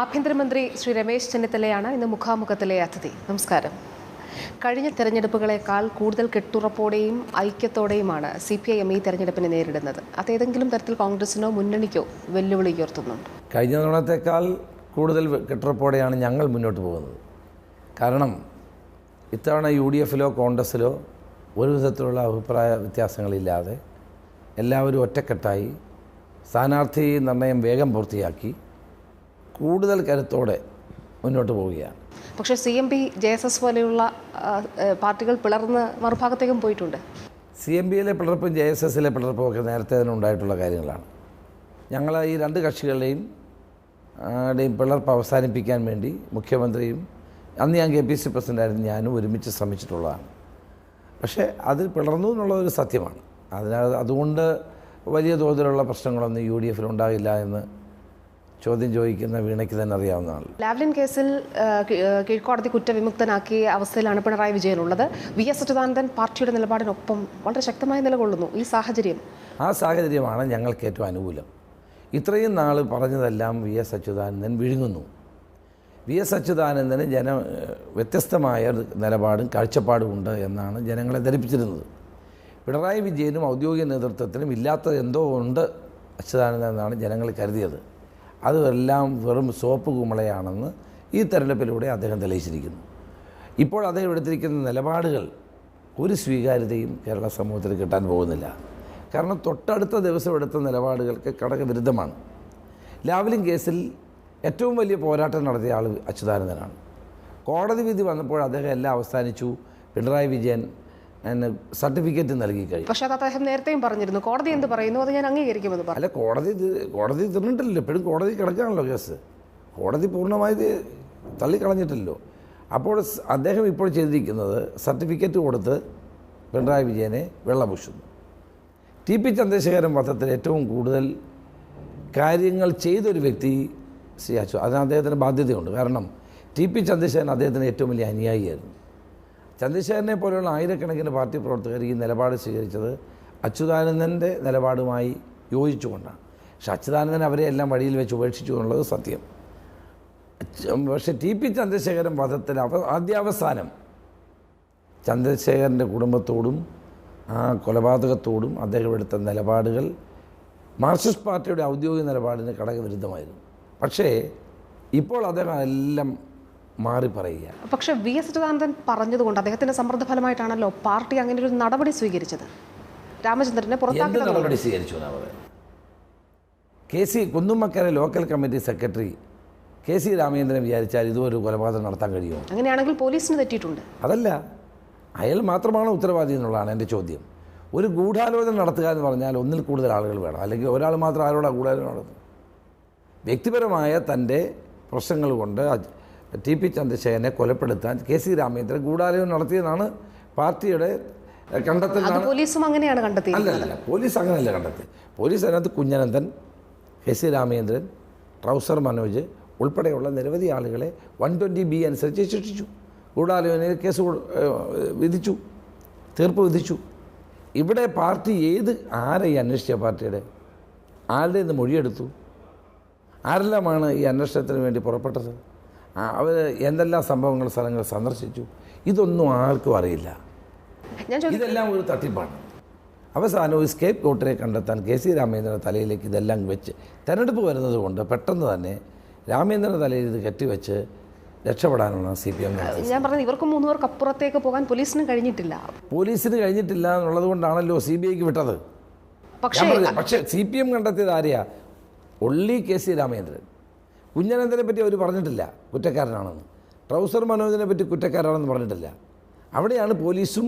ആഭ്യന്തരമന്ത്രി ശ്രീ രമേശ് ചെന്നിത്തലയാണ് ഇന്ന് മുഖാമുഖത്തിലെ അതിഥി. നമസ്കാരം. കഴിഞ്ഞ തെരഞ്ഞെടുപ്പുകളേക്കാൾ കൂടുതൽ കെട്ടുറപ്പോടെയും ഐക്യത്തോടെയുമാണ് CPIM ഈ തെരഞ്ഞെടുപ്പിനെ നേരിടുന്നത്. അതേതെങ്കിലും തരത്തിൽ കോൺഗ്രസിനോ മുന്നണിക്കോ വെല്ലുവിളി ഉയർത്തുന്നുണ്ട്? കഴിഞ്ഞ തവണത്തേക്കാൾ കൂടുതൽ കെട്ടുറപ്പോടെയാണ് ഞങ്ങൾ മുന്നോട്ട് പോകുന്നത്. കാരണം ഇത്തവണ UDFലോ കോൺഗ്രസ്സിലോ ഒരു വിധത്തിലുള്ള അഭിപ്രായ വ്യത്യാസങ്ങളില്ലാതെ എല്ലാവരും ഒറ്റക്കെട്ടായി സ്ഥാനാർത്ഥി നിർണയം വേഗം പൂർത്തിയാക്കി കൂടുതൽ കരുത്തോടെ മുന്നോട്ട് പോവുകയാണ്. പക്ഷേ CMP JSS പോലെയുള്ള പാർട്ടികൾ പിളർന്ന് മറുഭാഗത്തേക്കും പോയിട്ടുണ്ട്. CMPയിലെ പിളർപ്പും JSSലെ പിളർപ്പും ഒക്കെ നേരത്തെ തന്നെ ഉണ്ടായിട്ടുള്ള കാര്യങ്ങളാണ്. ഞങ്ങൾ ഈ രണ്ട് കക്ഷികളുടെയും പിളർപ്പ് അവസാനിപ്പിക്കാൻ വേണ്ടി മുഖ്യമന്ത്രിയും അന്ന് ഞാൻ KPC പ്രസിഡൻ്റായിരുന്നു ഞാനും ഒരുമിച്ച് ശ്രമിച്ചിട്ടുള്ളതാണ്. പക്ഷേ അതിൽ പിളർന്നു എന്നുള്ളതൊരു സത്യമാണ്. അതുകൊണ്ട് വലിയ തോതിലുള്ള പ്രശ്നങ്ങളൊന്നും UDFൽ ഉണ്ടാകില്ല എന്ന് ചോദ്യം ചോദിക്കുന്ന വീണയ്ക്ക് തന്നെ അറിയാവുന്നതാണ്. ലാവ്ലിൻ കേസിൽ കീഴ്ക്കോടതി കുറ്റവിമുക്തനാക്കിയ അവസ്ഥയിലാണ് പിണറായി വിജയൻ ഉള്ളത്. VS അച്യുതാനന്ദൻ പാർട്ടിയുടെ നിലപാടിനൊപ്പം വളരെ ശക്തമായി നിലകൊള്ളുന്നു. ഈ സാഹചര്യമാണ് ഞങ്ങൾക്ക് ഏറ്റവും അനുകൂലം. ഇത്രയും നാൾ പറഞ്ഞതെല്ലാം VS അച്യുതാനന്ദൻ വിഴുങ്ങുന്നു. VS അച്യുതാനന്ദന് വ്യത്യസ്തമായ നിലപാടും കാഴ്ചപ്പാടും ഉണ്ട് എന്നാണ് ജനങ്ങളെ ധരിപ്പിച്ചിരുന്നത്. പിണറായി വിജയനും ഔദ്യോഗിക നേതൃത്വത്തിനും ഇല്ലാത്ത എന്തോ ഉണ്ട് അച്യുതാനന്ദൻ എന്നാണ് ജനങ്ങൾ കരുതിയത്. അതെല്ലാം വെറും സോപ്പ് കുമളയാണെന്ന് ഈ തെരഞ്ഞെടുപ്പിലൂടെ അദ്ദേഹം തെളിയിച്ചിരിക്കുന്നു. ഇപ്പോൾ അദ്ദേഹം എടുത്തിരിക്കുന്ന നിലപാടുകൾ ഒരു സ്വീകാര്യതയും കേരള സമൂഹത്തിൽ കിട്ടാൻ പോകുന്നില്ല. കാരണം തൊട്ടടുത്ത ദിവസം എടുത്ത നിലപാടുകൾക്ക് കടകവിരുദ്ധമാണ്. ലാവ്ലിൻ കേസിൽ ഏറ്റവും വലിയ പോരാട്ടം നടത്തിയ ആൾ അച്യുതാനന്ദനാണ്. കോടതി വിധി വന്നപ്പോൾ അദ്ദേഹം എല്ലാം അവസാനിച്ചു, പിണറായി വിജയൻ സർട്ടിഫിക്കറ്റ് നൽകി കഴിഞ്ഞു. പക്ഷേ അത് അദ്ദേഹം നേരത്തെയും പറഞ്ഞിരുന്നു, കോടതി എന്ത് പറയുന്നു അത് ഞാൻ അംഗീകരിക്കുമെന്ന് പറഞ്ഞു. അല്ല, കോടതി തീർന്നിട്ടില്ലല്ലോ, എപ്പോഴും കോടതി കിടക്കാണല്ലോ കേസ്. കോടതി പൂർണ്ണമായി തള്ളിക്കളഞ്ഞിട്ടില്ലല്ലോ. അപ്പോൾ അദ്ദേഹം ഇപ്പോൾ ചെയ്തിരിക്കുന്നത് സർട്ടിഫിക്കറ്റ് കൊടുത്ത് പിണറായി വിജയനെ വെള്ളപൂശുന്നു. TP ചന്ദ്രശേഖരൻ വധത്തിൽ ഏറ്റവും കൂടുതൽ കാര്യങ്ങൾ ചെയ്തൊരു വ്യക്തി ശ്രീ അതിന് അദ്ദേഹത്തിന് ബാധ്യതയുണ്ട്. കാരണം TP ചന്ദ്രശേഖരൻ അദ്ദേഹത്തിന് ഏറ്റവും വലിയ അനുയായിയായിരുന്നു. ചന്ദ്രശേഖരനെ പോലെയുള്ള ആയിരക്കണക്കിന് പാർട്ടി പ്രവർത്തകർ ഈ നിലപാട് സ്വീകരിച്ചത് അച്യുതാനന്ദൻ്റെ നിലപാടുമായി യോജിച്ചുകൊണ്ടാണ്. പക്ഷെ അച്യുതാനന്ദൻ അവരെ എല്ലാം വഴിയിൽ വെച്ച് ഉപേക്ഷിച്ചു എന്നുള്ളത് സത്യം. പക്ഷേ TP ചന്ദ്രശേഖരൻ വധത്തിൽ ആദ്യാവസാനം ചന്ദ്രശേഖരൻ്റെ കുടുംബത്തോടും ആ കൊലപാതകത്തോടും അദ്ദേഹം എടുത്ത നിലപാടുകൾ മാർക്സിസ്റ്റ് പാർട്ടിയുടെ ഔദ്യോഗിക നിലപാടിന് കടകവിരുദ്ധമായിരുന്നു. പക്ഷേ ഇപ്പോൾ അദ്ദേഹം എല്ലാം മാറി പറയുക. പക്ഷേ VS അച്യുതാനന്ദൻ പറഞ്ഞതുകൊണ്ട് അദ്ദേഹത്തിൻ്റെ സമ്മർദ്ദഫലമായിട്ടാണല്ലോ പാർട്ടി അങ്ങനെ ഒരു നടപടി സ്വീകരിച്ചത്. രാമചന്ദ്രനെ പുറത്താക്കി നടപടി സ്വീകരിച്ചു എന്നാണ് പറയുന്നത്. Kunnummakkara local committee secretary KC Ramachandran വിചാരിച്ചാൽ ഇതുവരെ കൊലപാതകം നടത്താൻ കഴിയുമോ? അങ്ങനെയാണെങ്കിൽ പോലീസിന് തെറ്റിയിട്ടുണ്ട്. അതല്ല, അയാൾ മാത്രമാണോ ഉത്തരവാദി എന്നുള്ളതാണ് എൻ്റെ ചോദ്യം. ഒരു ഗൂഢാലോചന നടത്തുക എന്ന് പറഞ്ഞാൽ ഒന്നിൽ കൂടുതൽ ആളുകൾ വേണം, അല്ലെങ്കിൽ ഒരാൾ മാത്രം ആരോടാ ഗൂഢാലോചന നടത്തുന്നത്? വ്യക്തിപരമായ തൻ്റെ പ്രശ്നങ്ങൾ കൊണ്ട് TP ചന്ദ്രശേഖരനെ കൊലപ്പെടുത്താൻ KC രാമചന്ദ്രൻ ഗൂഢാലോചന നടത്തിയതാണ് പാർട്ടിയുടെ കണ്ടെത്തലാണ്. പോലീസും അങ്ങനെയാണ് കണ്ടെത്തിയത്. അല്ലല്ല, പോലീസ് അങ്ങനെയല്ല കണ്ടെത്തി. പോലീസ് അതിനകത്ത് കുഞ്ഞനന്ദൻ, KC രാമചന്ദ്രൻ, ട്രൗസർ മനോജ് ഉൾപ്പെടെയുള്ള നിരവധി ആളുകളെ 120B അനുസരിച്ച് ശിക്ഷിച്ചു. ഗൂഢാലോചനയിൽ കേസ് വിധിച്ചു, തീർപ്പ് വിധിച്ചു. ഇവിടെ പാർട്ടി ആരെ ഈ അന്വേഷിച്ച പാർട്ടിയുടെ ആരുടെ നിന്ന് മൊഴിയെടുത്തു? ആരെല്ലാമാണ് ഈ അന്വേഷണത്തിന് വേണ്ടി പുറപ്പെട്ടത്? അവർ എന്തെല്ലാം സ്ഥലങ്ങൾ സന്ദർശിച്ചു? ഇതൊന്നും ആർക്കും അറിയില്ല. ഇതെല്ലാം ഒരു തട്ടിപ്പാണ്. അവസാനം സ്കേപ്പ് കോട്ടിനെ കണ്ടെത്താൻ KC രാമചന്ദ്രൻ്റെ തലയിലേക്ക് ഇതെല്ലാം വെച്ച് തെരഞ്ഞെടുപ്പ് വരുന്നത് കൊണ്ട് പെട്ടെന്ന് തന്നെ രാമചന്ദ്രൻ്റെ തലയിൽ ഇത് കെട്ടിവെച്ച് രക്ഷപ്പെടാനാണ് CPM. ഞാൻ പറഞ്ഞത് ഇവർക്ക് 3 പേർക്ക് അപ്പുറത്തേക്ക് പോകാൻ പോലീസിന് കഴിഞ്ഞിട്ടില്ല എന്നുള്ളത് കൊണ്ടാണല്ലോ CBIക്ക് വിട്ടത്. പക്ഷേ CPM കണ്ടെത്തിയത് ആരെയാ? Only KC Ramachandran. കുഞ്ഞനന്ദനെ പറ്റി അവർ പറഞ്ഞിട്ടില്ല കുറ്റക്കാരനാണെന്ന്. ട്രൗസർ മനോജിനെ പറ്റി കുറ്റക്കാരാണെന്ന് പറഞ്ഞിട്ടില്ല. അവിടെയാണ് പോലീസും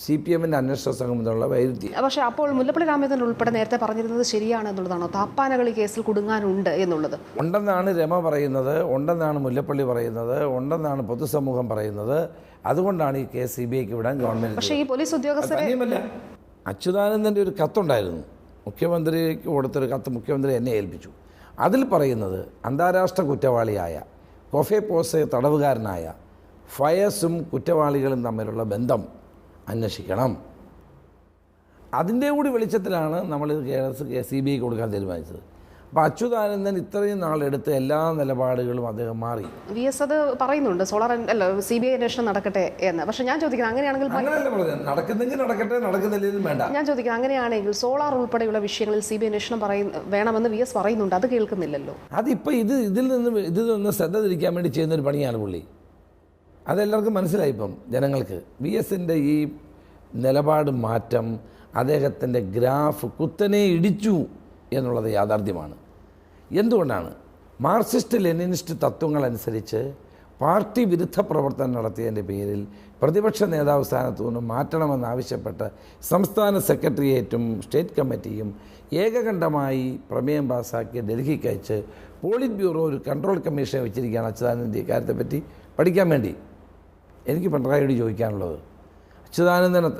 CPMൻ്റെ അന്വേഷണ സംഘം എന്നുള്ള വൈരുദ്ധ്യം. പക്ഷേ അപ്പോൾ മുല്ലപ്പള്ളി രാമചന്ദ്രൻ ഉൾപ്പെടെ നേരത്തെ പറഞ്ഞിരുന്നത് ശരിയാണ് എന്നുള്ളതാണോ? താപ്പാനകളി കേസിൽ കുടുങ്ങാനുണ്ട് എന്നുള്ളത് ഉണ്ടെന്നാണ് രമ പറയുന്നത്, ഉണ്ടെന്നാണ് മുല്ലപ്പള്ളി പറയുന്നത്, ഉണ്ടെന്നാണ് പൊതുസമൂഹം പറയുന്നത്. അതുകൊണ്ടാണ് ഈ കേസ് CBIക്ക് വിടാൻ ഗവൺമെൻറ്. പക്ഷേ ഈ പോലീസ് ഉദ്യോഗസ്ഥരെ അച്യുതാനന്ദൻ്റെ ഒരു കത്തുണ്ടായിരുന്നു, മുഖ്യമന്ത്രിക്ക് കൊടുത്തൊരു കത്ത് മുഖ്യമന്ത്രി എന്നെ ഏൽപ്പിച്ചു. അതിൽ പറയുന്നത് അന്താരാഷ്ട്ര കുറ്റവാളിയായ കൊഫെ പോസെ തടവുകാരനായ ഫയസും കുറ്റവാളികളും തമ്മിലുള്ള ബന്ധം അന്വേഷിക്കണം. അതിൻ്റെ കൂടി വെളിച്ചത്തിലാണ് നമ്മൾ കേസ് CBI കൊടുക്കാൻ തീരുമാനിച്ചത്. അപ്പോൾ അച്യുതാനന്ദൻ ഇത്രയും നാളെടുത്ത എല്ലാ നിലപാടുകളും അദ്ദേഹം മാറി. VS അത് പറയുന്നുണ്ട്, സോളാർ അല്ല CBI അന്വേഷണം നടക്കട്ടെ എന്ന്. പക്ഷെ ഞാൻ ചോദിക്കുന്നത് അങ്ങനെയാണെങ്കിൽ അങ്ങനെയല്ല പറഞ്ഞത്, നടക്കുന്നെങ്കിൽ നടക്കട്ടെ, നടക്കുന്നില്ലെങ്കിലും വേണ്ട. ഞാൻ ചോദിക്കുന്നത് അങ്ങനെയാണെങ്കിൽ സോളാർ ഉൾപ്പെടെയുള്ള വിഷയങ്ങളിൽ CBI അന്വേഷണം വേണമെന്ന് VS പറയുന്നുണ്ട്, അത് കേൾക്കുന്നില്ലല്ലോ. അതിപ്പോൾ ഇതിൽ നിന്ന് ശ്രദ്ധ തിരിക്കാൻ വേണ്ടി ചെയ്യുന്നൊരു പണിയാണ് പുള്ളി. അതെല്ലാവർക്കും മനസ്സിലായിപ്പം ജനങ്ങൾക്ക്. VSൻ്റെ ഈ നിലപാട് മാറ്റം അദ്ദേഹത്തിൻ്റെ ഗ്രാഫ് കുത്തനെ ഇടിച്ചു എന്നുള്ളത് യാഥാർത്ഥ്യമാണ്. എന്തുകൊണ്ടാണ്? മാർക്സിസ്റ്റ് ലെനിനിസ്റ്റ് തത്വങ്ങളനുസരിച്ച് പാർട്ടി വിരുദ്ധ പ്രവർത്തനം നടത്തിയതിൻ്റെ പേരിൽ പ്രതിപക്ഷ നേതാവ് സ്ഥാനത്തു നിന്ന് മാറ്റണമെന്നാവശ്യപ്പെട്ട് സംസ്ഥാന സെക്രട്ടേറിയറ്റും സ്റ്റേറ്റ് കമ്മിറ്റിയും ഏകകണ്ഠമായി പ്രമേയം പാസ്സാക്കി ഡൽഹിക്ക് അയച്ച് പോളിറ്റ് ബ്യൂറോ ഒരു കൺട്രോൾ കമ്മീഷനെ വെച്ചിരിക്കുകയാണ് അച്യുതാനന്ദൻ്റെ കാര്യത്തെപ്പറ്റി പഠിക്കാൻ വേണ്ടി. എനിക്ക് പിണറായിയോട് ചോദിക്കാനുള്ളത്, അച്യുതാനന്ദന്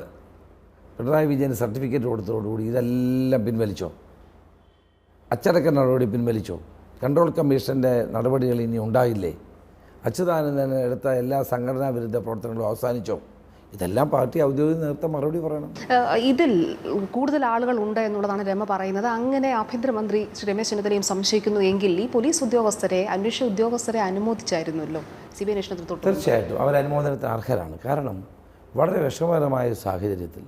പിണറായി വിജയന് സർട്ടിഫിക്കറ്റ് കൊടുത്തതോടുകൂടി ഇതെല്ലാം പിൻവലിച്ചോ? അച്ചടക്ക നടപടി പിൻവലിച്ചോ? കൺട്രോൾ കമ്മീഷൻ്റെ നടപടികൾ ഇനി ഉണ്ടായില്ലേ? അച്യുതാനന്ദൻ എടുത്ത എല്ലാ സംഘടനാ വിരുദ്ധ പ്രവർത്തനങ്ങളും അവസാനിച്ചോ? ഇതെല്ലാം പാർട്ടി ഔദ്യോഗിക നേതൃത്വം മറുപടി പറയണം. ഇതിൽ കൂടുതൽ ആളുകൾ ഉണ്ട് എന്നുള്ളതാണ് രമ പറയുന്നത്. അങ്ങനെ ആഭ്യന്തരമന്ത്രി ശ്രീ രമേശ് ചെന്നിത്തലയും സംശയിക്കുന്നു എങ്കിൽ ഈ പോലീസ് ഉദ്യോഗസ്ഥരെ, അന്വേഷണ ഉദ്യോഗസ്ഥരെ അനുമോദിച്ചായിരുന്നല്ലോ CBI അന്വേഷണത്തിൽ തൊട്ട്. തീർച്ചയായിട്ടും അവർ അനുമോദനത്തിന് അർഹരാണ്. കാരണം വളരെ വിഷമകരമായ സാഹചര്യത്തിൽ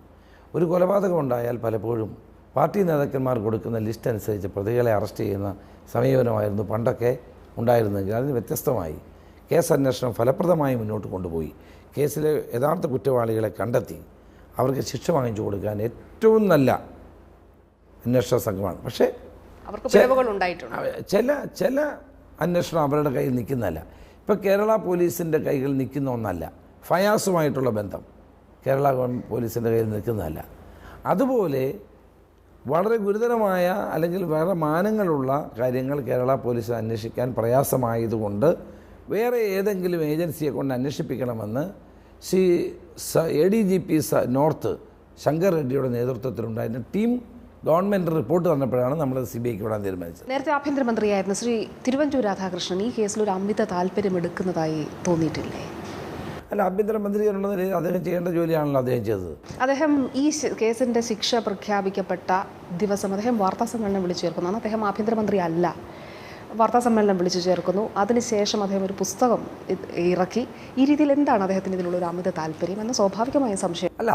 ഒരു കൊലപാതകം ഉണ്ടായാൽ പലപ്പോഴും പാർട്ടി നേതാക്കന്മാർ കൊടുക്കുന്ന ലിസ്റ്റ് അനുസരിച്ച് പ്രതികളെ അറസ്റ്റ് ചെയ്യുന്ന സമീപനമായിരുന്നു പണ്ടൊക്കെ ഉണ്ടായിരുന്നെങ്കിൽ അതിന് വ്യത്യസ്തമായി കേസ് അന്വേഷണം ഫലപ്രദമായി മുന്നോട്ട് കൊണ്ടുപോയി കേസിലെ യഥാർത്ഥ കുറ്റവാളികളെ കണ്ടെത്തി അവർക്ക് ശിക്ഷ വാങ്ങിച്ചു കൊടുക്കാൻ ഏറ്റവും നല്ല അന്വേഷണ സംഘമാണ്. പക്ഷേ ചില അന്വേഷണം അവരുടെ കയ്യിൽ നിൽക്കുന്നതല്ല. ഇപ്പോൾ കേരള പോലീസിൻ്റെ കൈകളിൽ നിൽക്കുന്ന ഒന്നല്ല. ഫയാസുമായിട്ടുള്ള ബന്ധം കേരള പോലീസിൻ്റെ കയ്യിൽ നിൽക്കുന്നതല്ല. അതുപോലെ വളരെ ഗുരുതരമായ അല്ലെങ്കിൽ വേറെ മാനങ്ങളുള്ള കാര്യങ്ങൾ കേരള പോലീസ് അന്വേഷിക്കാൻ പ്രയാസമായതുകൊണ്ട് വേറെ ഏതെങ്കിലും ഏജൻസിയെ കൊണ്ട് അന്വേഷിപ്പിക്കണമെന്ന് ADGP നോർത്ത് ശങ്കർ റെഡ്ഡിയുടെ നേതൃത്വത്തിലുണ്ടായിരുന്ന ടീം ഗവൺമെൻറ് റിപ്പോർട്ട് തന്നപ്പോഴാണ് നമ്മൾ CBIക്ക് വിടാൻ തീരുമാനിച്ചത്. നേരത്തെ ആഭ്യന്തരമന്ത്രിയായിരുന്ന ശ്രീ തിരുവഞ്ചൂർ രാധാകൃഷ്ണൻ ഈ കേസിൽ ഒരു അമിത താല്പര്യമെടുക്കുന്നതായി തോന്നിയിട്ടില്ലേ? അല്ല, ആഭ്യന്തരമന്ത്രി എന്നുള്ള നിലയിൽ അദ്ദേഹം ചെയ്യേണ്ട ജോലിയാണല്ലോ അദ്ദേഹം ചെയ്തത്. അദ്ദേഹം ഈ കേസിൻ്റെ ശിക്ഷ പ്രഖ്യാപിക്കപ്പെട്ട ദിവസം അദ്ദേഹം വാർത്താസമ്മേളനം വിളിച്ചു ചേർക്കുന്നതാണ്. അദ്ദേഹം ആഭ്യന്തരമന്ത്രി അല്ല, വാർത്താസമ്മേളനം വിളിച്ചു ചേർക്കുന്നു. അതിനുശേഷം അദ്ദേഹം ഒരു പുസ്തകം ഇറക്കി. ഈ രീതിയിൽ എന്താണ് അദ്ദേഹത്തിന് ഇതിനുള്ള ഒരു അമിത താല്പര്യം എന്ന സ്വാഭാവികമായ സംശയം? അല്ല,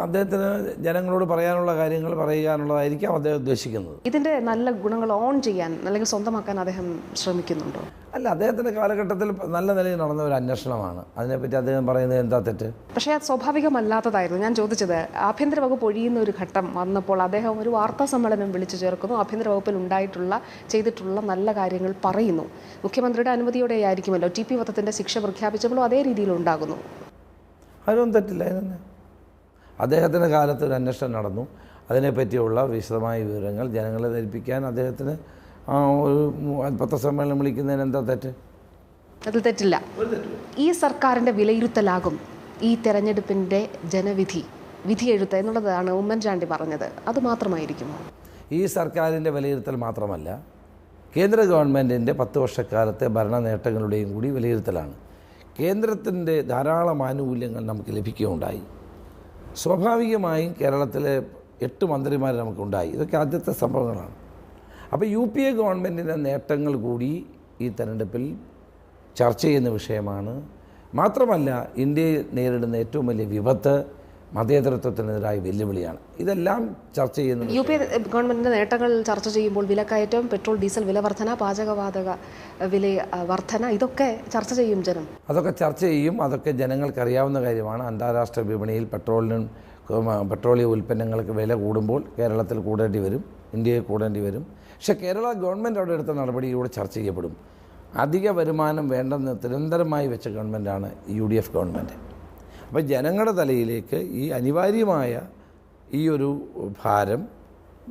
അദ്ദേഹത്തിന് ജനങ്ങളോട് പറയാനുള്ള കാര്യങ്ങൾ പറയുക എന്നുള്ളതായിരിക്കും അദ്ദേഹം ഉദ്ദേശിക്കുന്നത്. ഇതിൻ്റെ നല്ല ഗുണങ്ങൾ ഓൺ ചെയ്യാൻ അല്ലെങ്കിൽ സ്വന്തമാക്കാൻ അദ്ദേഹം ശ്രമിക്കുന്നുണ്ടോ? അല്ല, അദ്ദേഹത്തിൻ്റെ കാലഘട്ടത്തിൽ നല്ല നിലയിൽ നടന്ന ഒരു അന്വേഷണമാണ്. അതിനെപ്പറ്റി അദ്ദേഹം പറയുന്നത് എന്താ തെറ്റ്? പക്ഷേ അത് സ്വാഭാവികമല്ലാത്തതായിരുന്നു. ഞാൻ ചോദിച്ചത്, ആഭ്യന്തര വകുപ്പ് ഒഴിയുന്ന ഒരു ഘട്ടം വന്നപ്പോൾ അദ്ദേഹം ഒരു വാർത്താ സമ്മേളനം വിളിച്ചു ചേർക്കുന്നു. ആഭ്യന്തര വകുപ്പിൽ ചെയ്തിട്ടുള്ള നല്ല കാര്യങ്ങൾ പറയുന്നു. മുഖ്യമന്ത്രിയുടെ അനുമതിയോടെ ആയിരിക്കുമല്ലോ. TP വധത്തിൻ്റെ ശിക്ഷ പ്രഖ്യാപിച്ചപ്പോഴും അതേ രീതിയിൽ ഉണ്ടാകുന്നു. അതിനൊന്നും തെറ്റില്ല. അതിന് അദ്ദേഹത്തിൻ്റെ കാലത്ത് ഒരു അന്വേഷണം നടന്നു. അതിനെപ്പറ്റിയുള്ള വിശദമായ വിവരങ്ങൾ ജനങ്ങളെ ധരിപ്പിക്കാൻ അദ്ദേഹത്തിന് ഒരു പത്രസമ്മേളനം വിളിക്കുന്നതിന് എന്താ തെറ്റ്? അതിൽ തെറ്റില്ല. ഈ സർക്കാരിൻ്റെ വിലയിരുത്തലാകും ഈ തെരഞ്ഞെടുപ്പിൻ്റെ വിധിയെഴുത്ത് എന്നുള്ളതാണ് ഉമ്മൻചാണ്ടി പറഞ്ഞത്. അത് മാത്രമായിരിക്കുമോ? ഈ സർക്കാരിൻ്റെ വിലയിരുത്തൽ മാത്രമല്ല, കേന്ദ്ര ഗവൺമെൻറ്റിൻ്റെ 10 വർഷക്കാലത്തെ ഭരണ നേട്ടങ്ങളുടെയും കൂടി വിലയിരുത്തലാണ്. കേന്ദ്രത്തിൻ്റെ ധാരാളം ആനുകൂല്യങ്ങൾ നമുക്ക് ലഭിക്കുകയുണ്ടായി. സ്വാഭാവികമായും കേരളത്തിലെ 8 മന്ത്രിമാർ നമുക്കുണ്ടായി. ഇതൊക്കെ ആദ്യത്തെ സംഭവങ്ങളാണ്. അപ്പോൾ UPA ഗവൺമെൻറ്റിൻ്റെ നേട്ടങ്ങൾ കൂടി ഈ തെരഞ്ഞെടുപ്പിൽ ചർച്ച ചെയ്യുന്ന വിഷയമാണ്. മാത്രമല്ല, ഇന്ത്യയെ നേരിടുന്ന ഏറ്റവും വലിയ വിപത്ത് മതേതരത്വത്തിനെതിരായ വെല്ലുവിളിയാണ്. ഇതെല്ലാം ചർച്ച ചെയ്യുന്നത്. UPA ഗവൺമെൻറ്റിൻ്റെ നേട്ടങ്ങൾ ചർച്ച ചെയ്യുമ്പോൾ വിലക്കയറ്റം, പെട്രോൾ ഡീസൽ വില വർധന, പാചകവാതക വില വർധന, ഇതൊക്കെ ചർച്ച ചെയ്യും ജനം. അതൊക്കെ ചർച്ച ചെയ്യും. അതൊക്കെ ജനങ്ങൾക്കറിയാവുന്ന കാര്യമാണ്. അന്താരാഷ്ട്ര വിപണിയിൽ പെട്രോളിയ ഉൽപ്പന്നങ്ങൾക്ക് വില കൂടുമ്പോൾ കേരളത്തിൽ കൂടേണ്ടി വരും, ഇന്ത്യയിൽ കൂടേണ്ടി വരും. പക്ഷേ കേരള ഗവൺമെൻറ് അവിടെ എടുത്ത നടപടിയിലൂടെ ചർച്ച ചെയ്യപ്പെടും. അധിക വരുമാനം വേണ്ടെന്ന് നിരന്തരമായി വെച്ച ഗവൺമെൻറ്റാണ് UDF ഗവൺമെൻറ്. അപ്പോൾ ജനങ്ങളുടെ തലയിലേക്ക് ഈ അനിവാര്യമായ ഈ ഒരു ഭാരം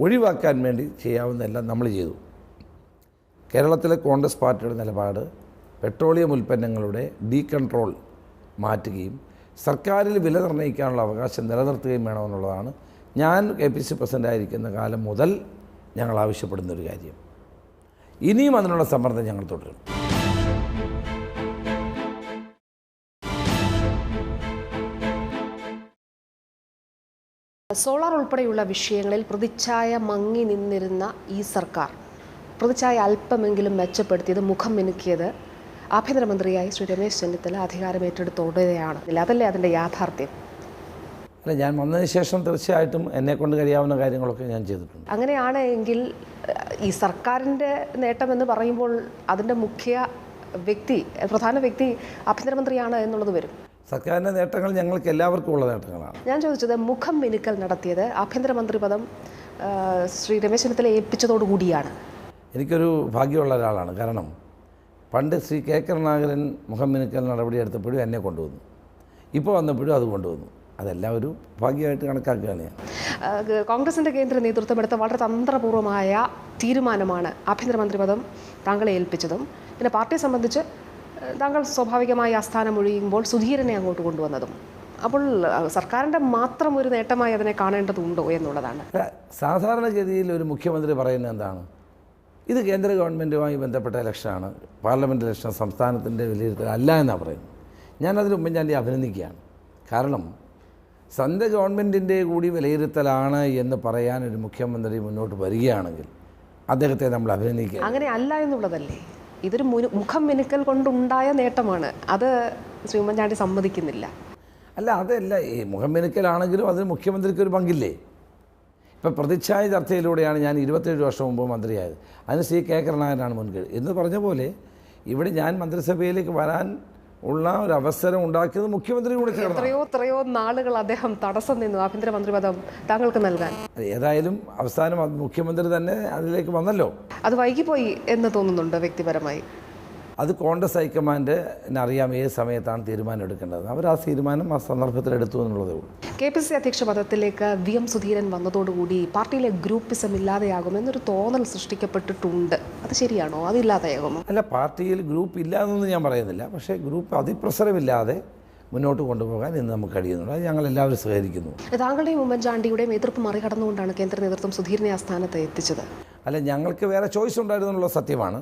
ഒഴിവാക്കാൻ വേണ്ടി ചെയ്യാവുന്നതെല്ലാം നമ്മൾ ചെയ്തു. കേരളത്തിലെ കോൺഗ്രസ് പാർട്ടിയുടെ നിലപാട് പെട്രോളിയം ഉൽപ്പന്നങ്ങളുടെ ഡീകൺട്രോൾ മാറ്റുകയും സർക്കാരിൽ വില നിർണ്ണയിക്കാനുള്ള അവകാശം നിലനിർത്തുകയും വേണമെന്നുള്ളതാണ് ഞാൻ KPCC പ്രസിഡൻ്റായിരിക്കുന്ന കാലം മുതൽ ഞങ്ങൾ ആവശ്യപ്പെടുന്നൊരു കാര്യം. ഇനിയും അതിനുള്ള സമ്മർദ്ദം ഞങ്ങൾ തുടരും. സോളാർ ഉൾപ്പെടെയുള്ള വിഷയങ്ങളിൽ പ്രതിച്ഛായ മങ്ങി നിന്നിരുന്ന ഈ സർക്കാർ പ്രതിച്ഛായ അല്പമെങ്കിലും മെച്ചപ്പെടുത്തിയത്, മുഖം മിനുക്കിയത് ആഭ്യന്തരമന്ത്രിയായി ശ്രീ രമേശ് ചെന്നിത്തല അധികാരം ഏറ്റെടുത്തോടെയാണ്. അതല്ലേ അതിൻ്റെ യാഥാർത്ഥ്യം? അല്ല, ഞാൻ വന്നതിന് ശേഷം തീർച്ചയായിട്ടും എന്നെക്കൊണ്ട് കഴിയാവുന്ന കാര്യങ്ങളൊക്കെ ഞാൻ ചെയ്തിട്ടുണ്ട്. അങ്ങനെയാണ് എങ്കിൽ ഈ സർക്കാരിൻ്റെ നേട്ടമെന്ന് പറയുമ്പോൾ അതിൻ്റെ പ്രധാന വ്യക്തി ആഭ്യന്തരമന്ത്രിയാണ് എന്നുള്ളത് വരും. സർക്കാരിൻ്റെ നേട്ടങ്ങൾ ഞങ്ങൾക്ക് എല്ലാവർക്കും ഉള്ള നേട്ടങ്ങളാണ്. ഞാൻ ചോദിച്ചത് മുഖം മിനുക്കൽ നടത്തിയത് ആഭ്യന്തരമന്ത്രി പദം ശ്രീ രമേശ് ചെന്നിത്തല ഏൽപ്പിച്ചതോടുകൂടിയാണ്. എനിക്കൊരു ഭാഗ്യമുള്ള ഒരാളാണ്. കാരണം പണ്ട് ശ്രീ കെ കരുണാകരൻ മുഖം മിനുക്കൽ നടപടി എടുത്തപ്പോഴും എന്നെ കൊണ്ടുവന്നു, ഇപ്പോൾ വന്നപ്പോഴും അത് കൊണ്ടുവന്നു. അതെല്ലാം ഒരു ഭാഗ്യമായിട്ട് കണക്കാക്കുകയാണ് ഞാൻ. കോൺഗ്രസിൻ്റെ കേന്ദ്ര നേതൃത്വം എടുത്ത വളരെ തന്ത്രപൂർവമായ തീരുമാനമാണ് ആഭ്യന്തരമന്ത്രി പദം താങ്കളെ ഏൽപ്പിച്ചതും പിന്നെ പാർട്ടിയെ സംബന്ധിച്ച് താങ്കൾ സ്വാഭാവികമായി ആ സ്ഥാനം ഒഴിയുമ്പോൾ സുധീരനെ അങ്ങോട്ട് കൊണ്ടുവന്നതും. അപ്പോൾ സർക്കാരിൻ്റെ മാത്രം ഒരു നേട്ടമായി അതിനെ കാണേണ്ടതുണ്ടോ എന്നുള്ളതാണ്. സാധാരണഗതിയിൽ ഒരു മുഖ്യമന്ത്രി പറയുന്നത് എന്താണ്? ഇത് കേന്ദ്ര ഗവൺമെൻറ്റുമായി ബന്ധപ്പെട്ട ഇലക്ഷനാണ്, പാർലമെൻറ്റ് ഇലക്ഷൻ, സംസ്ഥാനത്തിൻ്റെ വിലയിരുത്തൽ അല്ല എന്നാണ് പറയുന്നത്. ഞാനതിന് ഉമ്മൻചാണ്ടി അഭിനന്ദിക്കുകയാണ്. കാരണം സ്വന്തം ഗവൺമെൻറ്റിൻ്റെ കൂടി വിലയിരുത്തലാണ് എന്ന് പറയാൻ ഒരു മുഖ്യമന്ത്രി മുന്നോട്ട് വരികയാണെങ്കിൽ അദ്ദേഹത്തെ നമ്മൾ അഭിനന്ദിക്കുക. അങ്ങനെ അല്ല എന്നുള്ളതല്ലേ? ഇതൊരു മുഖം മിനുക്കൽ കൊണ്ടുണ്ടായ നേട്ടമാണ്. അത് ശ്രീ ഉമ്മൻചാണ്ടി സമ്മതിക്കുന്നില്ല. അല്ല, അതല്ല, ഈ മുഖം മിനുക്കലാണെങ്കിലും അതിന് മുഖ്യമന്ത്രിക്ക് ഒരു പങ്കില്ലേ? ഇപ്പം പ്രതിച്ഛായ ചർച്ചയിലൂടെയാണ് ഞാൻ 27 വർഷം മുമ്പ് മന്ത്രിയായത്. അതിന് ശ്രീ കെ കരുണാകരനാണ് മുൻകൈ എന്ന് പറഞ്ഞ പോലെ ഇവിടെ ഞാൻ മന്ത്രിസഭയിലേക്ക് വരാൻ ഉള്ള ഒരു അവസരം ഉണ്ടാക്കിയത് മുഖ്യമന്ത്രി കൂടെ ചേർന്ന്. എത്രയോ നാളുകൾ അദ്ദേഹം തടസ്സം നിന്നു ആഭ്യന്തരമന്ത്രി പദം താങ്കൾക്ക് നൽകാൻ. ഏതായാലും അവസാനം മുഖ്യമന്ത്രി തന്നെ അതിലേക്ക് വന്നല്ലോ. അത് വൈകിപ്പോയി എന്ന് തോന്നുന്നുണ്ട് വ്യക്തിപരമായി. അത് കോൺഗ്രസ് ഹൈക്കമാൻഡിന് അറിയാം ഏത് സമയത്താണ് തീരുമാനം എടുക്കേണ്ടത്. അവർ ആ തീരുമാനം ആ സന്ദർഭത്തിൽ എടുത്തു എന്നുള്ളതേ ഉള്ളൂ. KPCC അധ്യക്ഷ പദത്തിലേക്ക് VM സുധീരൻ വന്നതോടുകൂടി പാർട്ടിയിലെ ഗ്രൂപ്പിസം ഇല്ലാതെയാകുമെന്നൊരു തോന്നൽ സൃഷ്ടിക്കപ്പെട്ടിട്ടുണ്ട്. അത് ശരിയാണോ? അതില്ലാതെയാകുമോ? അല്ല, പാർട്ടിയിൽ ഗ്രൂപ്പ് ഇല്ല എന്നൊന്നും ഞാൻ പറയുന്നില്ല. പക്ഷേ ഗ്രൂപ്പ് അതിപ്രസരമില്ലാതെ മുന്നോട്ട് കൊണ്ടുപോകാൻ ഇന്ന് നമുക്ക് കഴിയുന്നുണ്ട്. അത് ഞങ്ങളെല്ലാവരും സഹകരിക്കുന്നു. താങ്കളുടെയും ഉമ്മൻചാണ്ടിയുടെയും എതിർപ്പ് മറികടന്നുകൊണ്ടാണ് കേന്ദ്ര നേതൃത്വം സുധീരനെ ആ സ്ഥാനത്ത് എത്തിച്ചത്. അല്ല, ഞങ്ങൾക്ക് വേറെ ചോയ്സ് ഉണ്ടായിരുന്നുള്ള സത്യമാണ്.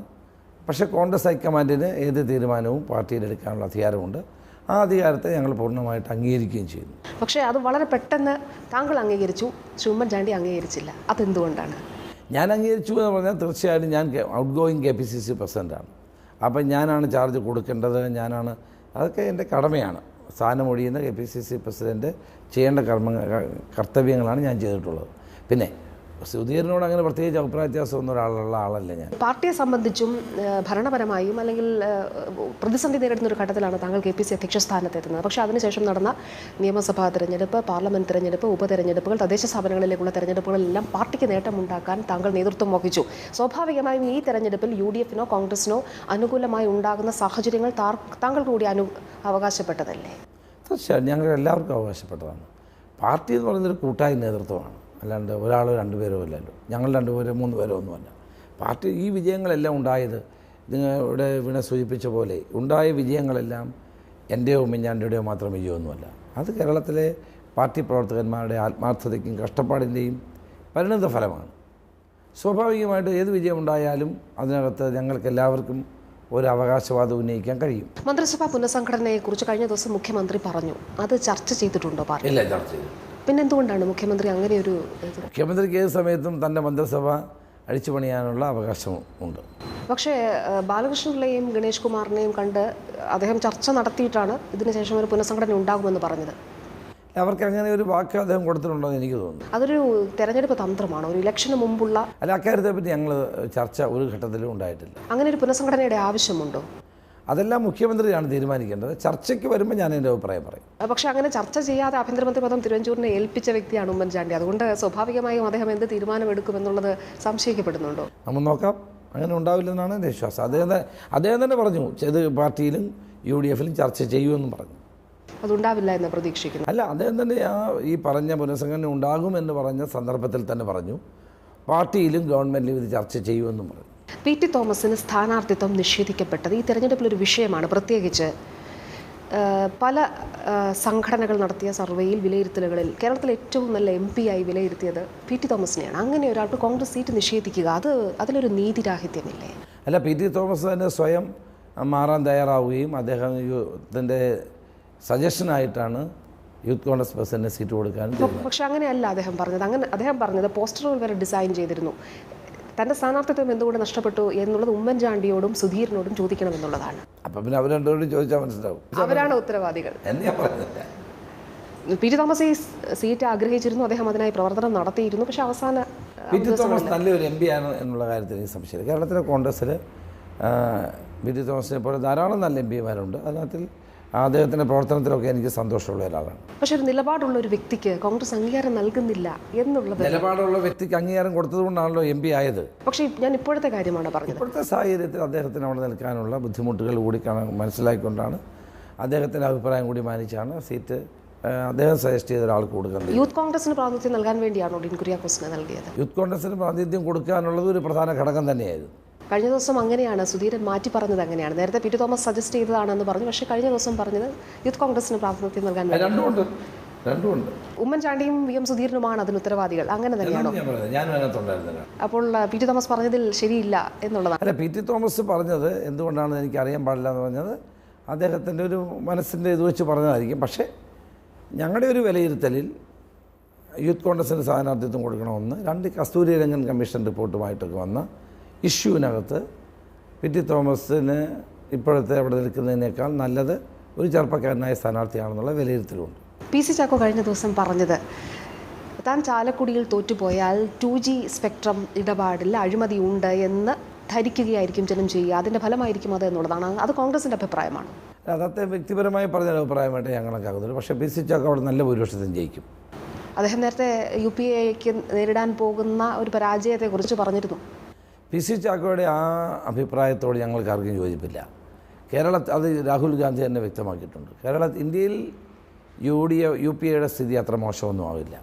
പക്ഷേ കോൺഗ്രസ് ഹൈക്കമാൻഡിന് ഏത് തീരുമാനവും പാർട്ടിയിലെടുക്കാനുള്ള അധികാരമുണ്ട്. ആ അധികാരത്തെ ഞങ്ങൾ പൂർണ്ണമായിട്ട് അംഗീകരിക്കുകയും ചെയ്യുന്നു. പക്ഷേ അത് വളരെ പെട്ടെന്ന് താങ്കൾ അംഗീകരിച്ചു, ശ്രീ ഉമ്മൻചാണ്ടി അംഗീകരിച്ചില്ല. അതെന്തുകൊണ്ടാണ്? ഞാൻ അംഗീകരിച്ചു എന്ന് പറഞ്ഞാൽ തീർച്ചയായിട്ടും ഞാൻ ഔട്ട് ഗോയിങ് KPCC പ്രസിഡൻ്റാണ്. അപ്പം ഞാനാണ് ചാർജ് കൊടുക്കേണ്ടത്, അതൊക്കെ എൻ്റെ കടമയാണ്. സ്ഥാനമൊഴിയുന്ന KPCC പ്രസിഡൻറ്റ് ചെയ്യേണ്ട കർത്തവ്യങ്ങളാണ് ഞാൻ ചെയ്തിട്ടുള്ളത്. പിന്നെ സുധീരനോട് അങ്ങനെ പ്രത്യേകിച്ച് അഭിപ്രായ വ്യത്യാസമൊന്നും ഒരാളുള്ള ആളല്ല ഞാൻ. പാർട്ടിയെ സംബന്ധിച്ചും ഭരണപരമായും അല്ലെങ്കിൽ പ്രതിസന്ധി നേരിടുന്ന ഒരു ഘട്ടത്തിലാണ് താങ്കൾ KPCC അധ്യക്ഷ സ്ഥാനത്തെത്തുന്നത്. പക്ഷേ അതിനുശേഷം നടന്ന നിയമസഭാ തെരഞ്ഞെടുപ്പ്, പാർലമെൻറ്റ് തെരഞ്ഞെടുപ്പ്, ഉപതെരഞ്ഞെടുപ്പുകൾ, തദ്ദേശ സ്ഥാപനങ്ങളിലേക്കുള്ള തെരഞ്ഞെടുപ്പുകളെല്ലാം പാർട്ടിക്ക് നേട്ടമുണ്ടാക്കാൻ താങ്കൾ നേതൃത്വം വഹിച്ചു. സ്വാഭാവികമായും ഈ തെരഞ്ഞെടുപ്പിൽ UDF-നോ കോൺഗ്രസിനോ അനുകൂലമായി ഉണ്ടാകുന്ന സാഹചര്യങ്ങൾ താങ്കൾക്ക് കൂടി അവകാശപ്പെട്ടതല്ലേ? തീർച്ചയായും ഞങ്ങൾ എല്ലാവർക്കും അവകാശപ്പെട്ടതാണ്. പാർട്ടി എന്ന് പറയുന്നൊരു കൂട്ടായ നേതൃത്വമാണ്, അല്ലാണ്ട് ഒരാളോ രണ്ടുപേരോ അല്ലല്ലോ. ഞങ്ങൾ 2 പേരോ 3 പേരോ ഒന്നുമല്ല. പാർട്ടി ഈ വിജയങ്ങളെല്ലാം ഉണ്ടായത് നിങ്ങളുടെ വീണ സൂചിപ്പിച്ച പോലെ ഉണ്ടായ വിജയങ്ങളെല്ലാം എൻ്റെയോ ഉമ്മൻചാണ്ടിയുടെയോ മാത്രം വിജയമൊന്നുമല്ല. അത് കേരളത്തിലെ പാർട്ടി പ്രവർത്തകന്മാരുടെ ആത്മാർത്ഥതയ്ക്കും കഷ്ടപ്പാടിൻ്റെയും പരിണിത ഫലമാണ്. സ്വാഭാവികമായിട്ട് ഏത് വിജയമുണ്ടായാലും അതിനകത്ത് ഞങ്ങൾക്ക് എല്ലാവർക്കും ഒരു അവകാശവാദം ഉന്നയിക്കാൻ കഴിയും. മന്ത്രിസഭാ പുനഃസംഘടനയെക്കുറിച്ച് കഴിഞ്ഞ ദിവസം മുഖ്യമന്ത്രി പറഞ്ഞു. അത് ചർച്ച ചെയ്തിട്ടുണ്ടോ പാർട്ടി? ഇല്ല, ചർച്ച ചെയ്തു. പിന്നെന്തുകൊണ്ടാണ് മുഖ്യമന്ത്രി അങ്ങനെ ഒരു? മുഖ്യമന്ത്രിക്ക് ഏത് സമയത്തും തൻ്റെ മന്ത്രിസഭ അഴിച്ചു പണിയാനുള്ള അവകാശമുണ്ട്. പക്ഷേ ബാലകൃഷ്ണപിള്ളയെയും ഗണേഷ് കുമാറിനെയും കണ്ട് അദ്ദേഹം ചർച്ച നടത്തിയിട്ടാണ് ഇതിനുശേഷം ഒരു പുനഃസംഘടന ഉണ്ടാകുമെന്ന് പറഞ്ഞത്. അവർക്ക് അങ്ങനെ ഒരു വാക്ക് അദ്ദേഹം കൊടുത്തിട്ടുണ്ടോ എന്ന് എനിക്ക് തോന്നുന്നു. അതൊരു തെരഞ്ഞെടുപ്പ് തന്ത്രമാണോ? ഒരു ഇലക്ഷന് മുമ്പുള്ള? അല്ല, അക്കാര്യത്തെ പറ്റി ഞങ്ങൾ ചർച്ച ഒരു ഘട്ടത്തിലും ഉണ്ടായിട്ടില്ല. അങ്ങനെ ഒരു പുനഃസംഘടനയുടെ ആവശ്യമുണ്ടോ? അതെല്ലാം മുഖ്യമന്ത്രിയാണ് തീരുമാനിക്കേണ്ടത്. ചർച്ചയ്ക്ക് വരുമ്പോൾ ഞാൻ എൻ്റെ അഭിപ്രായം പറയും. പക്ഷേ അങ്ങനെ ചർച്ച ചെയ്യാതെ ആഭ്യന്തരമന്ത്രി പദം തിരുവഞ്ചൂരിനെ ഏൽപ്പിച്ച വ്യക്തിയാണ് ഉമ്മൻചാണ്ടി. അതുകൊണ്ട് സ്വാഭാവികമായും അദ്ദേഹം എന്ത് തീരുമാനമെടുക്കുമെന്നുള്ളത് സംശയിക്കപ്പെടുന്നുണ്ടോ? നമ്മൾ നോക്കാം. അങ്ങനെ ഉണ്ടാവില്ലെന്നാണ് എൻ്റെ വിശ്വാസം. അദ്ദേഹം തന്നെ പറഞ്ഞു ഇത് പാർട്ടിയിലും UDF-ലും ചർച്ച ചെയ്യുമെന്നും പറഞ്ഞു. അതുണ്ടാവില്ല എന്ന് പ്രതീക്ഷിക്കുന്നു. അല്ല, അദ്ദേഹം തന്നെ ഈ പറഞ്ഞ പുനഃസംഘടന ഉണ്ടാകുമെന്ന് പറഞ്ഞ സന്ദർഭത്തിൽ തന്നെ പറഞ്ഞു പാർട്ടിയിലും ഗവൺമെൻറ്റിലും ഇത് ചർച്ച ചെയ്യുമെന്നും പറഞ്ഞു. PT തോമസിന് സ്ഥാനാർത്ഥിത്വം നിഷേധിക്കപ്പെട്ടത് ഈ തെരഞ്ഞെടുപ്പിലൊരു വിഷയമാണ്. പ്രത്യേകിച്ച് പല സംഘടനകൾ നടത്തിയ സർവേയിൽ വിലയിരുത്തലുകളിൽ കേരളത്തിലെ ഏറ്റവും നല്ല MP ആയി വിലയിരുത്തിയത് PT തോമസിനെയാണ്. അങ്ങനെ ഒരാൾക്ക് കോൺഗ്രസ് സീറ്റ് നിഷേധിക്കുക, അതിലൊരു നീതിരാഹിത്യമില്ലേ? അല്ല, PT തോമസ് തന്നെ സ്വയം മാറാൻ തയ്യാറാവുകയും അദ്ദേഹത്തിൻ്റെ സജഷനായിട്ടാണ് യൂത്ത് കോൺഗ്രസ് പ്രസിഡന്റ് സീറ്റ് കൊടുക്കാൻ. പക്ഷെ അങ്ങനെയല്ല അദ്ദേഹം പറഞ്ഞത്. അദ്ദേഹം പറഞ്ഞത് പോസ്റ്ററുകൾ വരെ ഡിസൈൻ ചെയ്തിരുന്നു. തൻ്റെ സ്ഥാനാർത്ഥിത്വം എന്തുകൊണ്ട് നഷ്ടപ്പെട്ടു എന്നുള്ളത് ഉമ്മൻചാണ്ടിയോടും സുധീറിനോടും ചോദിക്കണമെന്നുള്ളതാണ്. അപ്പം പിന്നെ അവർ രണ്ടുപേരും ചോദിച്ചാൽ മനസ്സിലാവും. അവരാണ് ഉത്തരവാദികൾ. എന്നെ പറഞ്ഞില്ല. പി ടി തോമസ് ഈ സീറ്റ് ആഗ്രഹിച്ചിരുന്നു, അദ്ദേഹം അതിനായി പ്രവർത്തനം നടത്തിയിരുന്നു. പക്ഷേ അവസാന പി ടി തോമസ് നല്ലൊരു എം പി ആണ് എന്നുള്ള കാര്യത്തിൽ എനിക്ക് സംശയമില്ല. കേരളത്തിലെ കോൺഗ്രസ്സിൽ പി ടി തോമസിനെ പോലെ ധാരാളം നല്ല എം പിമാരുണ്ട്. അതിനകത്തിൽ അദ്ദേഹത്തിൻ്റെ പ്രവർത്തനത്തിലൊക്കെ എനിക്ക് സന്തോഷമുള്ള ഒരാളാണ്. പക്ഷേ ഒരു നിലപാടുള്ള ഒരു വ്യക്തിക്ക് കോൺഗ്രസ് അംഗീകാരം നൽകുന്നില്ല എന്നുള്ളത്, നിലപാടുള്ള വ്യക്തിക്ക് അംഗീകാരം കൊടുത്തതുകൊണ്ടാണല്ലോ എം പി ആയത്. പക്ഷേ ഞാൻ ഇപ്പോഴത്തെ കാര്യമാണ് പറഞ്ഞത്. ഇപ്പോഴത്തെ സാഹചര്യത്തിൽ അദ്ദേഹത്തിന് അവിടെ നിൽക്കാനുള്ള ബുദ്ധിമുട്ടുകൾ കൂടി മനസ്സിലാക്കിക്കൊണ്ടാണ് അദ്ദേഹത്തിൻ്റെ അഭിപ്രായം കൂടി മാനിച്ചാണ് സീറ്റ് അദ്ദേഹം സജസ്റ്റ് ചെയ്ത ഒരാൾക്ക് കൊടുക്കുന്നത്. യൂത്ത് കോൺഗ്രസിന് പ്രാതിനിധ്യം നൽകാൻ വേണ്ടിയാണോ ഡീൻ കുര്യാക്കോസിനെ നൽകിയത്? യൂത്ത് കോൺഗ്രസിന് പ്രാതിനിധ്യം കൊടുക്കാനുള്ളത് ഒരു പ്രധാന ഘടകം തന്നെയായിരുന്നു. കഴിഞ്ഞ ദിവസം അങ്ങനെയാണ് സുധീരൻ മാറ്റി പറഞ്ഞത്. അങ്ങനെയാണ് നേരത്തെ പി ടി തോമസ് സജസ്റ്റ് ചെയ്തതാണെന്ന് പറഞ്ഞു. പക്ഷേ കഴിഞ്ഞ ദിവസം പറഞ്ഞത് യൂത്ത് കോൺഗ്രസിന് പ്രാതിനിധ്യം നൽകാൻ വേണ്ടി. രണ്ടുമുണ്ട്. ഉമ്മൻചാണ്ടിയും വി എം സുധീരനുമാണ് അതിന് ഉത്തരവാദികൾ. അങ്ങനെ തന്നെയാണോ? ഞാൻ അതിനകത്തുണ്ടായിരുന്നില്ല. അപ്പോൾ പി ടി തോമസ് പറഞ്ഞതിൽ ശരിയില്ല എന്നുള്ളതാണ്. അല്ല, പി ടി തോമസ് പറഞ്ഞത് എന്തുകൊണ്ടാണെന്ന് എനിക്ക് അറിയാൻ പാടില്ല എന്ന് പറഞ്ഞത് അദ്ദേഹത്തിൻ്റെ ഒരു മനസ്സിൻ്റെ ഇത് വെച്ച് പറഞ്ഞതായിരിക്കും. പക്ഷേ ഞങ്ങളുടെ ഒരു വിലയിരുത്തലിൽ യൂത്ത് കോൺഗ്രസിന് സ്ഥാനാർത്ഥിത്വം കൊടുക്കണമെന്ന് 2 കസ്തൂരിരംഗൻ കമ്മീഷൻ റിപ്പോർട്ടുമായിട്ടൊക്കെ വന്ന ഇഷ്യൂവിനകത്ത് പി ടി തോമസിന് ഇപ്പോഴത്തെ അവിടെ നിൽക്കുന്നതിനേക്കാൾ നല്ലത് ഒരു ചെറുപ്പക്കാരനായ സ്ഥാനാർത്ഥിയാണെന്നുള്ള വിലയിരുത്തലുണ്ട്. പി സി ചാക്കോ കഴിഞ്ഞ ദിവസം പറഞ്ഞത് താൻ ചാലക്കുടിയിൽ തോറ്റുപോയാൽ 2G സ്പെക്ട്രം ഇടപാടിൽ അഴിമതിയുണ്ട് എന്ന് ധരിക്കുകയായിരിക്കും ജനം ചെയ്യുക, അതിൻ്റെ ഫലമായിരിക്കും അത് എന്നുള്ളതാണ്. അത് കോൺഗ്രസിൻ്റെ അഭിപ്രായമാണ്. അതത്തെ വ്യക്തിപരമായി പറഞ്ഞ അഭിപ്രായമായിട്ട് ഞാൻ കണക്കാക്കുന്നുള്ളൂ. പക്ഷേ പി സി ചാക്കോ അവിടെ നല്ല ഭൂരിപക്ഷത്തിന് ജയിക്കും. അദ്ദേഹം നേരത്തെ UPA-ക്ക് നേരിടാൻ പോകുന്ന ഒരു പരാജയത്തെക്കുറിച്ച് പറഞ്ഞിരുന്നു. പി സി ചാക്കോയുടെ ആ അഭിപ്രായത്തോട് ഞങ്ങൾക്ക് ആർക്കും യോജിപ്പില്ല. കേരളത്തിൽ അത് രാഹുൽ ഗാന്ധി തന്നെ വ്യക്തമാക്കിയിട്ടുണ്ട്. ഇന്ത്യയിൽ UPA-യുടെ സ്ഥിതി അത്ര മോശമൊന്നും ആവില്ല.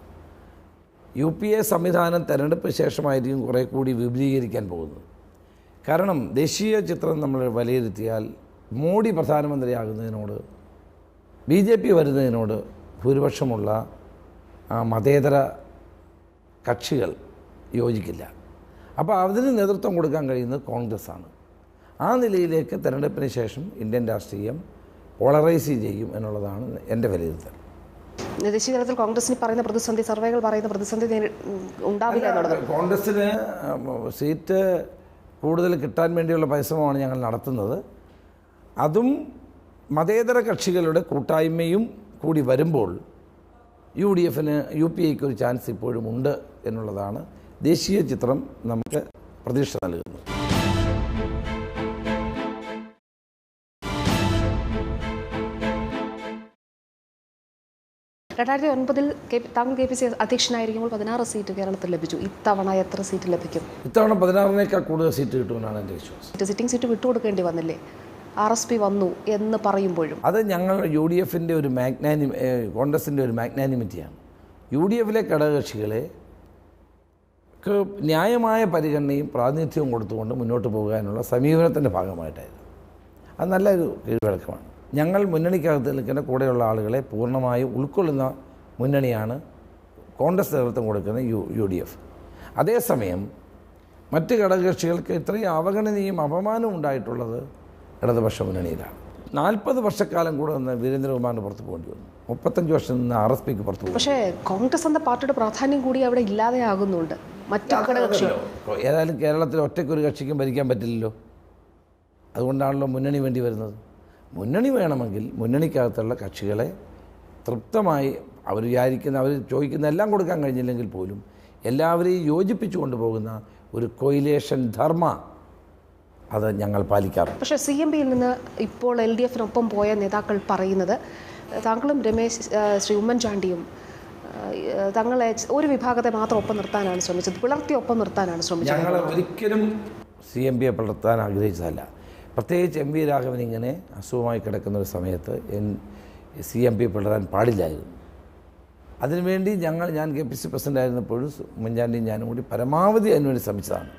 UPA സംവിധാനം തെരഞ്ഞെടുപ്പ് ശേഷമായിരിക്കും കുറേ കൂടി വിപുലീകരിക്കാൻ പോകുന്നത്. കാരണം ദേശീയ ചിത്രം നമ്മൾ വിലയിരുത്തിയാൽ മോഡി പ്രധാനമന്ത്രിയാകുന്നതിനോട് BJP വരുന്നതിനോട് ഭൂരിപക്ഷമുള്ള മതേതര കക്ഷികൾ യോജിക്കില്ല. അപ്പോൾ അതിന് നേതൃത്വം കൊടുക്കാൻ കഴിയുന്നത് കോൺഗ്രസ്സാണ്. ആ നിലയിലേക്ക് തെരഞ്ഞെടുപ്പിന് ശേഷം ഇന്ത്യൻ രാഷ്ട്രീയം പോളറൈസ് ചെയ്യും എന്നുള്ളതാണ് എൻ്റെ വിലയിരുത്തൽ. ദേശീയ തലത്തിൽ കോൺഗ്രസിന് പറയുന്ന പ്രതിസന്ധി, സർവേകൾ പറയുന്ന പ്രതിസന്ധി ഉണ്ടാവില്ല എന്നുള്ളത്. കോൺഗ്രസ്സിന് സീറ്റ് കൂടുതൽ കിട്ടാൻ വേണ്ടിയുള്ള പരിശ്രമമാണ് ഞങ്ങൾ നടത്തുന്നത്. അതും മതേതര കക്ഷികളുടെ കൂട്ടായ്മയും കൂടി വരുമ്പോൾ UDF-ന് UPA-ക്ക് ഒരു ചാൻസ് ഇപ്പോഴും ഉണ്ട് എന്നുള്ളതാണ് ദേശീയ ചിത്രം നമുക്ക് പ്രതീക്ഷ നൽകുന്നത്. 2009 താങ്കൾ KPC അധ്യക്ഷനായിരിക്കുമ്പോൾ 16 സീറ്റ് കേരളത്തിൽ ലഭിച്ചു. ഇത്തവണ എത്ര സീറ്റ് ലഭിക്കും? ഇത്തവണ 16-നേക്കാൾ കൂടുതൽ സീറ്റ് കിട്ടുമെന്നാണ് എൻ്റെ വിശ്വാസം. സിറ്റിംഗ് സീറ്റ് വിട്ടുകൊടുക്കേണ്ടി വന്നില്ലേ? RSP വന്നു എന്ന് പറയുമ്പോഴും അത് ഞങ്ങൾ UDF-ൻ്റെ ഒരു കോൺഗ്രസിൻ്റെ ഒരു മാഗ്നാനിമിറ്റിയാണ്. UDF-ലെ ഘടകകക്ഷികളെ ന്യായമായ പരിഗണനയും പ്രാതിനിധ്യവും കൊടുത്തുകൊണ്ട് മുന്നോട്ട് പോകാനുള്ള സമീപനത്തിൻ്റെ ഭാഗമായിട്ടായിരുന്നു. അത് നല്ലൊരു കീഴ്വഴക്കമാണ്. ഞങ്ങൾ മുന്നണിക്കകത്ത് നിൽക്കുന്ന കൂടെയുള്ള ആളുകളെ പൂർണ്ണമായും ഉൾക്കൊള്ളുന്ന മുന്നണിയാണ് കോൺഗ്രസ് നേതൃത്വം കൊടുക്കുന്ന UDF. അതേസമയം മറ്റ് ഘടകകക്ഷികൾക്ക് ഇത്രയും അവഗണനയും അപമാനവും ഉണ്ടായിട്ടുള്ളത് ഇടതുപക്ഷ മുന്നണിയിലാണ്. 40 വർഷക്കാലം കൂടെ നിന്ന് വീരേന്ദ്രകുമാറിന് പുറത്ത് പോകേണ്ടി വന്നു. 35 വർഷം നിന്ന് RSPക്ക് പുറത്ത് പോകും. പക്ഷേ കോൺഗ്രസ് എന്ന പാർട്ടിയുടെ പ്രാധാന്യം കൂടി അവിടെ ഇല്ലാതെയാകുന്നുണ്ട്. മറ്റു ഘടകകക്ഷികൾ ഏതായാലും കേരളത്തിൽ ഒറ്റയ്ക്കൊരു കക്ഷിക്കും ഭരിക്കാൻ പറ്റില്ലല്ലോ. അതുകൊണ്ടാണല്ലോ മുന്നണി വേണ്ടി വരുന്നത്. മുന്നണി വേണമെങ്കിൽ മുന്നണിക്കകത്തുള്ള കക്ഷികളെ തൃപ്തമായി അവർ ചോദിക്കുന്ന എല്ലാം കൊടുക്കാൻ കഴിഞ്ഞില്ലെങ്കിൽ പോലും എല്ലാവരെയും യോജിപ്പിച്ചു കൊണ്ടുപോകുന്ന ഒരു കൊയിലേഷൻ ധർമ്മ അത് ഞങ്ങൾ പാലിക്കാറുണ്ട്. പക്ഷേ CMP-യിൽ നിന്ന് ഇപ്പോൾ LDF-നൊപ്പം പോയ നേതാക്കൾ പറയുന്നത് താങ്കളും ശ്രീ ഉമ്മൻചാണ്ടിയും തങ്ങളെ ഒരു വിഭാഗത്തെ മാത്രം ഒപ്പം നിർത്താനാണ് ശ്രമിച്ചത്, പിളർത്തി ഒപ്പം നിർത്താനാണ് ശ്രമിച്ചത്. ഞങ്ങൾ ഒരിക്കലും CMP-യെ പിളർത്താൻ ആഗ്രഹിച്ചതല്ല. പ്രത്യേകിച്ച് MV രാഘവൻ ഇങ്ങനെ അസുഖമായി കിടക്കുന്ന ഒരു സമയത്ത് CMP പിളരാൻ പാടില്ലായിരുന്നു. അതിനുവേണ്ടി ഞാൻ KPC പ്രസിഡൻ്റ് ആയിരുന്നപ്പോഴും ഉമ്മൻചാണ്ടിയും ഞാനും കൂടി പരമാവധി അതിനുവേണ്ടി ശ്രമിച്ചതാണ്.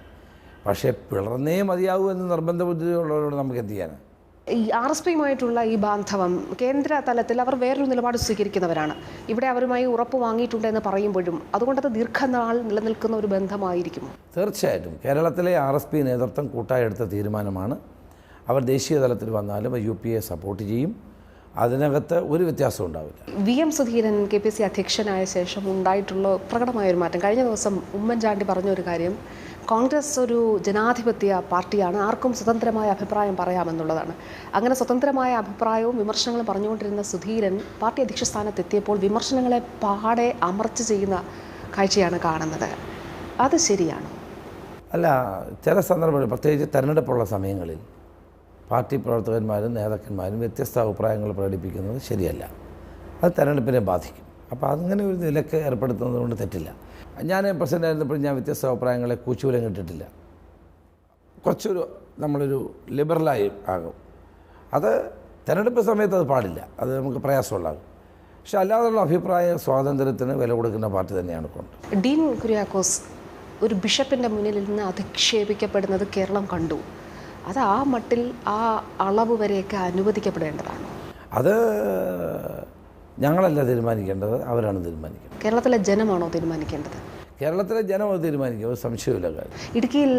പക്ഷേ പിളർന്നേ മതിയാവൂ എന്ന് നിർബന്ധ ബുദ്ധിയുള്ളവരോട് നമുക്ക് എന്ത് ചെയ്യാനാണ്? ഈ RSPയുമായിട്ടുള്ള ഈ ബാന്ധവം കേന്ദ്ര തലത്തിൽ അവർ വേറൊരു നിലപാട് സ്വീകരിക്കുന്നവരാണ്. ഇവിടെ അവരുമായി ഉറപ്പ് വാങ്ങിയിട്ടുണ്ട് എന്ന് പറയുമ്പോഴും അതുകൊണ്ടത് ദീർഘനാൾ നിലനിൽക്കുന്ന ഒരു ബന്ധമായിരിക്കും. തീർച്ചയായിട്ടും കേരളത്തിലെ RSP നേതൃത്വം കൂട്ടായി എടുത്ത തീരുമാനമാണ്. അവർ ദേശീയ തലത്തിൽ വന്നാലും UPA സപ്പോർട്ട് ചെയ്യും. അതിനകത്ത് ഒരു വ്യത്യാസവും ഉണ്ടാവില്ല. VM സുധീരൻ KPC അധ്യക്ഷനായ ശേഷം ഉണ്ടായിട്ടുള്ള പ്രകടമായൊരു മാറ്റം. കഴിഞ്ഞ ദിവസം ഉമ്മൻചാണ്ടി പറഞ്ഞൊരു കാര്യം, കോൺഗ്രസ് ഒരു ജനാധിപത്യ പാർട്ടിയാണ്, ആർക്കും സ്വതന്ത്രമായ അഭിപ്രായം പറയാമെന്നുള്ളതാണ്. അങ്ങനെ സ്വതന്ത്രമായ അഭിപ്രായവും വിമർശനങ്ങളും പറഞ്ഞുകൊണ്ടിരുന്ന സുധീരൻ പാർട്ടി അധ്യക്ഷ സ്ഥാനത്തെത്തിയപ്പോൾ വിമർശനങ്ങളെ പാടെ അമർച്ച ചെയ്യുന്ന കാഴ്ചയാണ് കാണുന്നത്. അത് ശരിയാണോ? അല്ല, ചില സന്ദർഭങ്ങളിൽ പ്രത്യേകിച്ച് തെരഞ്ഞെടുപ്പുള്ള സമയങ്ങളിൽ പാർട്ടി പ്രവർത്തകന്മാരും നേതാക്കന്മാരും വ്യത്യസ്ത അഭിപ്രായങ്ങൾ പ്രകടിപ്പിക്കുന്നത് ശരിയല്ല. അത് തെരഞ്ഞെടുപ്പിനെ ബാധിക്കും. അപ്പോൾ അങ്ങനെ ഒരു നിലക്ക് ഏർപ്പെടുത്തുന്നത് കൊണ്ട് തെറ്റില്ല. ഞാൻ പ്രസിഡൻ്റ് ആയിരുന്നപ്പോൾ ഞാൻ വ്യത്യസ്ത അഭിപ്രായങ്ങളെ കൂച്ചുവിലം കിട്ടിയിട്ടില്ല. കുറച്ചൊരു നമ്മളൊരു ലിബറലായി ആകും. അത് തെരഞ്ഞെടുപ്പ് സമയത്ത് അത് പാടില്ല, അത് നമുക്ക് പ്രയാസമുള്ളാകും. പക്ഷെ അല്ലാതെയുള്ള അഭിപ്രായ സ്വാതന്ത്ര്യത്തിന് വില കൊടുക്കുന്ന പാർട്ടി തന്നെയാണ് കോൺഗ്രസ്. ഡീൻ കുര്യാക്കോസ് ഒരു ബിഷപ്പിൻ്റെ മുന്നിൽ നിന്ന് അധിക്ഷേപിക്കപ്പെടുന്നത് കേരളം കണ്ടു. അത് ആ മട്ടിൽ ആ അളവ് വരെയൊക്കെ അനുവദിക്കപ്പെടേണ്ടതാണ്. അത് ഞങ്ങളല്ല തീരുമാനിക്കേണ്ടത്, അവരാണ് തീരുമാനിക്കേണ്ടത്. കേരളത്തിലെ ജനമാണോ തീരുമാനിക്കേണ്ടത്? കേരളത്തിലെ ജനം അത് തീരുമാനിക്കും, അത് സംശയമില്ല കാര്യം. ഇടുക്കിയിൽ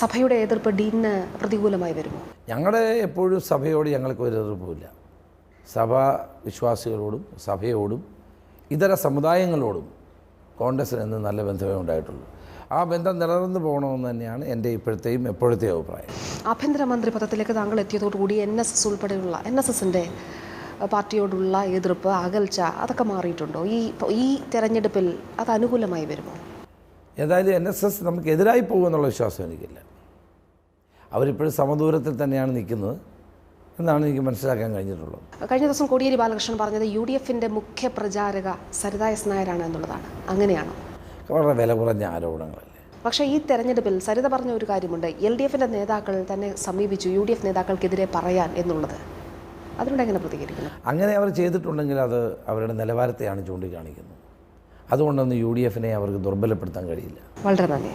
സഭയുടെ എതിർപ്പ് ഡീനിന് പ്രതികൂലമായി വരുമോ? ഞങ്ങളുടെ എപ്പോഴും സഭയോട് ഞങ്ങൾക്ക് ഒരു എതിർപ്പുമില്ല. സഭ വിശ്വാസികളോടും സഭയോടും ഇതര സമുദായങ്ങളോടും കോൺഗ്രസിന് എന്ന് നല്ല ബന്ധമേ ഉണ്ടായിട്ടുള്ളൂ. ആ ബന്ധം നിലനിർന്നു പോകണമെന്ന് തന്നെയാണ് എൻ്റെ ഇപ്പോഴത്തെയും എപ്പോഴത്തെയും അഭിപ്രായം. ആഭ്യന്തരമന്ത്രി പദത്തിലേക്ക് താങ്കൾ എത്തിയതോടുകൂടി NSS ഉൾപ്പെടെയുള്ള NSSൻ്റെ പാർട്ടിയോടുള്ള എതിർപ്പ്, അകൽച്ച അതൊക്കെ മാറിയിട്ടുണ്ടോ? ഈ തെരഞ്ഞെടുപ്പിൽ അത് അനുകൂലമായി വരുമോ? ഏതായാലും NSS നമുക്കെതിരായി പോകുമെന്നുള്ള വിശ്വാസം എനിക്കില്ല. അവരിപ്പോഴും സമദൂരത്തിൽ തന്നെയാണ് നിൽക്കുന്നത് എന്നാണ് എനിക്ക് മനസ്സിലാക്കാൻ കഴിഞ്ഞിട്ടുള്ളത്. കഴിഞ്ഞ ദിവസം കോടിയേരി ബാലകൃഷ്ണൻ പറഞ്ഞത് UDFൻ്റെ മുഖ്യ പ്രചാരക സരിത എസ് നായരാണ് എന്നുള്ളതാണ്. അങ്ങനെയാണോ? വളരെ വില കുറഞ്ഞ ആരോപണങ്ങളല്ലേ. പക്ഷേ ഈ തെരഞ്ഞെടുപ്പിൽ സരിത പറഞ്ഞ ഒരു കാര്യമുണ്ട്, LDFൻ്റെ നേതാക്കൾ തന്നെ സമീപിച്ചു UDF നേതാക്കൾക്കെതിരെ പറയാൻ എന്നുള്ളത്. അതിനോട് എങ്ങനെ പ്രതികരിക്കണം? അങ്ങനെ അവർ ചെയ്തിട്ടുണ്ടെങ്കിൽ അത് അവരുടെ നിലവാരത്തെയാണ് ചൂണ്ടിക്കാണിക്കുന്നത്. അതുകൊണ്ടൊന്നും UDFനെ അവർക്ക് ദുർബലപ്പെടുത്താൻ കഴിയില്ല. വളരെ നന്ദി.